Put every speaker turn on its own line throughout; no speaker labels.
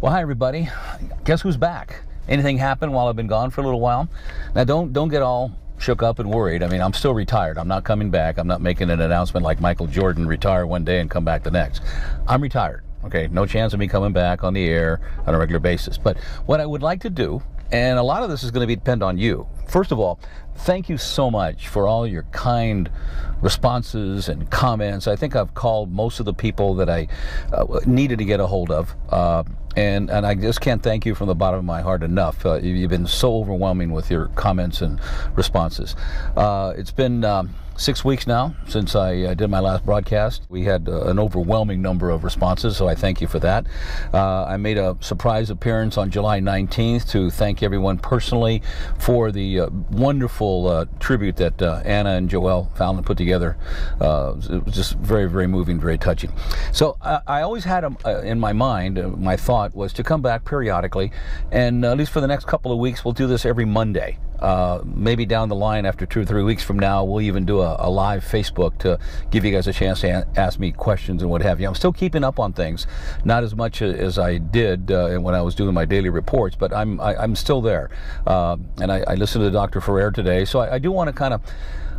Well, hi everybody. Guess who's back? Anything happened while I've been gone for a little while? Now don't get all shook up and worried. I mean, I'm still retired. I'm not coming back. I'm not making an announcement like Michael Jordan, retire one day and come back the next. I'm retired. Okay, no chance of me coming back on the air on a regular basis. But what I would like to do, and a lot of this is going to depend on you. First of all, thank you so much for all your kind responses and comments. I think I've called most of the people that I needed to get a hold of. And I just can't thank you from the bottom of my heart enough. You've been so overwhelming with your comments and responses. It's been 6 weeks now since I did my last broadcast. We had an overwhelming number of responses, so I thank you for that. I made a surprise appearance on July 19th to thank everyone personally for the wonderful tribute that Anna and Joelle Fallon put together. It was just very, very moving, very touching. So I always had in my mind, my thought was to come back periodically, and at least for the next couple of weeks, we'll do this every Monday. Maybe down the line after 2 or 3 weeks from now, we'll even do a live Facebook to give you guys a chance to ask me questions and what have you. I'm still keeping up on things, not as much as I did when I was doing my daily reports, but I'm still there. And I listened to Dr. Ferrer today, so I do want to kind of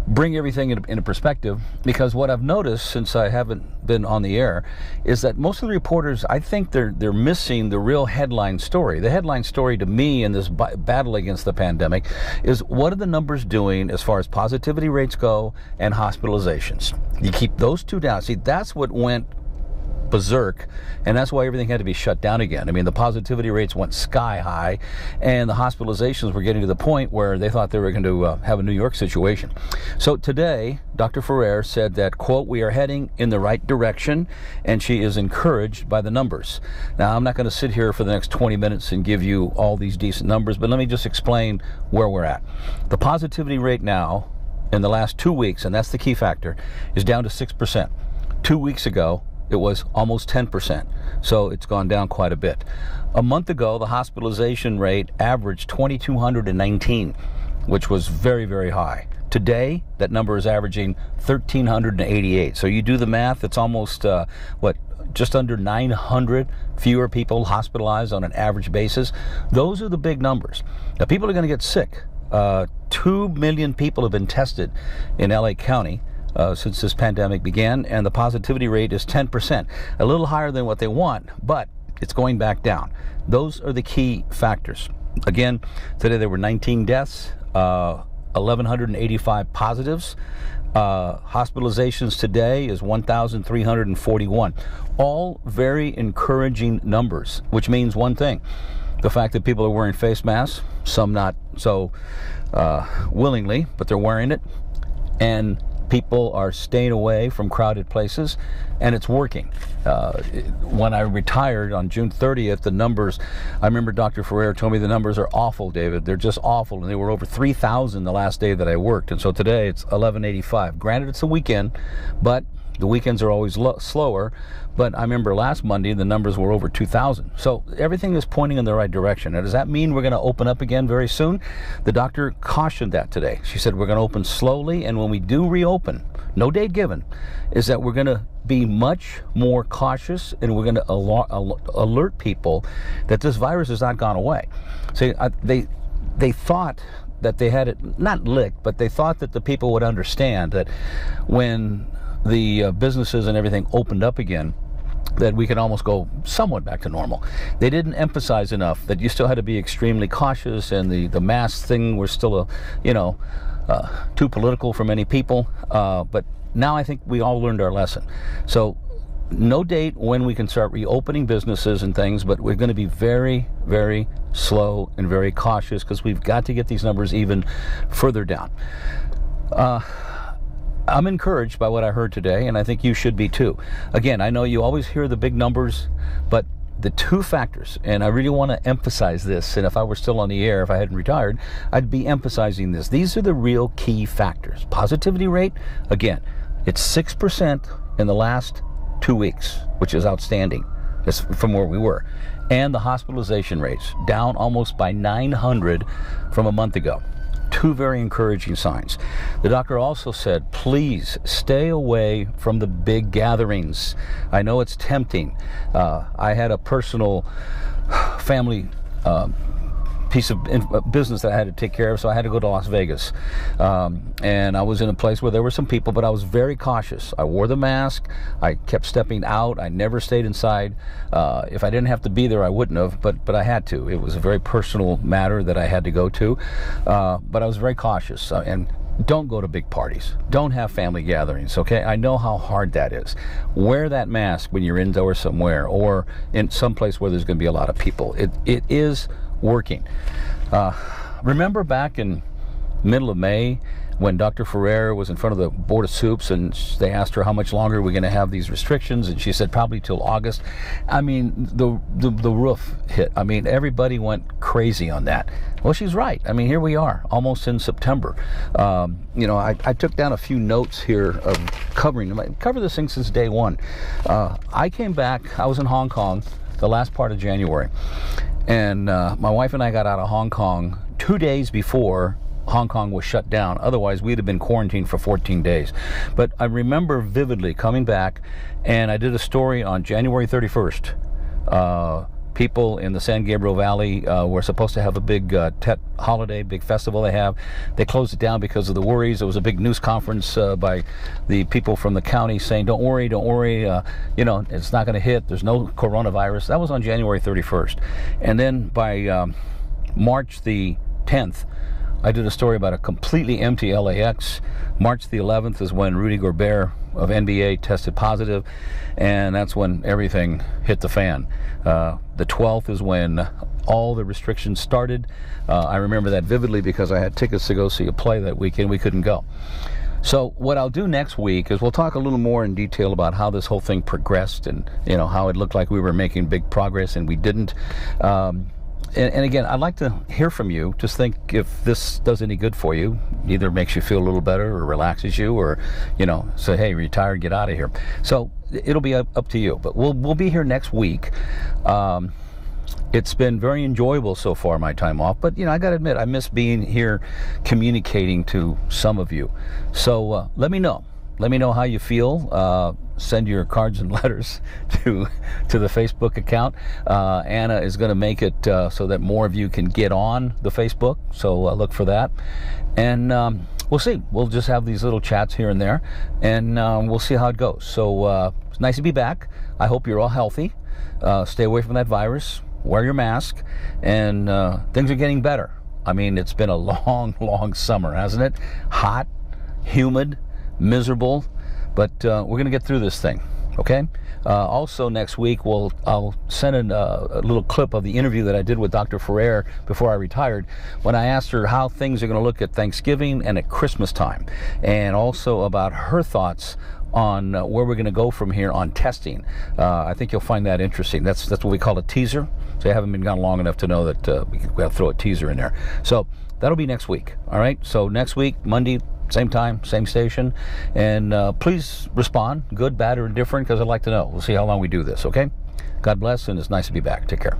bring everything into perspective, because what I've noticed since I haven't been on the air is that most of the reporters, I think they're missing the real headline story. The headline story to me in this battle against the pandemic is, what are the numbers doing as far as positivity rates go and hospitalizations? You keep those two down. See, that's what went berserk, and that's why everything had to be shut down again. I mean, the positivity rates went sky high, and the hospitalizations were getting to the point where they thought they were going to have a New York situation. So today, Dr. Ferrer said that, quote, "We are heading in the right direction," and she is encouraged by the numbers. Now, I'm not going to sit here for the next 20 minutes and give you all these decent numbers, but let me just explain where we're at. The positivity rate now, in the last 2 weeks, and that's the key factor, is down to 6%. 2 weeks ago, it was almost 10%, so it's gone down quite a bit. A month ago, the hospitalization rate averaged 2,219, which was very, very high. Today, that number is averaging 1,388. So you do the math, it's almost, just under 900 fewer people hospitalized on an average basis. Those are the big numbers. Now, people are going to get sick. 2 million people have been tested in LA County since this pandemic began, and the positivity rate is 10%. A little higher than what they want, but it's going back down. Those are the key factors. Again, today there were 19 deaths, 1,185 positives. Hospitalizations today is 1,341. All very encouraging numbers, which means one thing: the fact that people are wearing face masks, some not so willingly, but they're wearing it, and people are staying away from crowded places, and it's working. When I retired on June 30th, the numbers, I remember Dr. Ferrer told me the numbers are awful, David. They're just awful, and they were over 3,000 the last day that I worked, and so today it's 1,185. Granted, it's a weekend, but the weekends are always slower, but I remember last Monday the numbers were over 2,000. So everything is pointing in the right direction. Now, does that mean we're going to open up again very soon? The doctor cautioned that today. She said we're going to open slowly, and when we do reopen, no date given, is that we're going to be much more cautious, and we're going to alert people that this virus has not gone away. See, they thought that they had it not licked, but they thought that the people would understand that when the businesses and everything opened up again, that we could almost go somewhat back to normal. They didn't emphasize enough that you still had to be extremely cautious, and the mask thing was still too political for many people. But now I think we all learned our lesson. So no date when we can start reopening businesses and things, but we're going to be very, very slow and very cautious, because we've got to get these numbers even further down. I'm encouraged by what I heard today, and I think you should be too. Again, I know you always hear the big numbers, but the two factors, and I really want to emphasize this, and if I were still on the air, if I hadn't retired, I'd be emphasizing this. These are the real key factors. Positivity rate, again, it's 6% in the last 2 weeks, which is outstanding. It's from where we were. And the hospitalization rates, down almost by 900 from a month ago. Two very encouraging signs. The doctor also said, please stay away from the big gatherings. I know it's tempting. I had a personal family piece of business that I had to take care of, so I had to go to Las Vegas. And I was in a place where there were some people, but I was very cautious. I wore the mask. I kept stepping out. I never stayed inside. If I didn't have to be there, I wouldn't have, but I had to. It was a very personal matter that I had to go to. But I was very cautious. And don't go to big parties. Don't have family gatherings, okay? I know how hard that is. Wear that mask when you're indoors somewhere or in some place where there's going to be a lot of people. It is working. Remember back in middle of May when Dr. Ferrer was in front of the Board of Soups and they asked her how much longer are we going to have these restrictions, and she said probably till August. I mean, the roof hit. I mean, everybody went crazy on that. Well, she's right. I mean, here we are, almost in September. I took down a few notes here of cover this thing since day one. I came back, I was in Hong Kong the last part of January, and my wife and I got out of Hong Kong 2 days before Hong Kong was shut down. Otherwise, we'd have been quarantined for 14 days. But I remember vividly coming back, and I did a story on January 31st. People in the San Gabriel Valley were supposed to have a big Tet holiday, big festival they have. They closed it down because of the worries. There was a big news conference by the people from the county saying, don't worry, it's not going to hit. There's no coronavirus. That was on January 31st. And then by March the 10th, I did a story about a completely empty LAX. March the 11th is when Rudy Gobert of NBA tested positive, and that's when everything hit the fan. The 12th is when all the restrictions started. I remember that vividly because I had tickets to go see a play that weekend. We couldn't go. So what I'll do next week is we'll talk a little more in detail about how this whole thing progressed and how it looked like we were making big progress and we didn't. And again, I'd like to hear from you. Just think if this does any good for you, either makes you feel a little better or relaxes you or, say, hey, retire, get out of here. So it'll be up to you. But we'll be here next week. It's been very enjoyable so far, my time off. But, I got to admit, I miss being here communicating to some of you. So let me know. Let me know how you feel. Send your cards and letters to the Facebook account. Anna is going to make it so that more of you can get on the Facebook. So look for that. And we'll see. We'll just have these little chats here and there. And we'll see how it goes. So it's nice to be back. I hope you're all healthy. Stay away from that virus. Wear your mask. And things are getting better. I mean, it's been a long, long summer, hasn't it? Hot, humid, miserable, but we're going to get through this thing, okay? Also next week, I'll send in a little clip of the interview that I did with Dr. Ferrer before I retired when I asked her how things are going to look at Thanksgiving and at Christmas time, and also about her thoughts on where we're going to go from here on testing. I think you'll find that interesting. That's what we call a teaser. So you haven't been gone long enough to know that we have to throw a teaser in there. So that'll be next week, all right? So next week, Monday, same time, same station, and please respond, good, bad, or indifferent, because I'd like to know. We'll see how long we do this, okay? God bless, and it's nice to be back. Take care.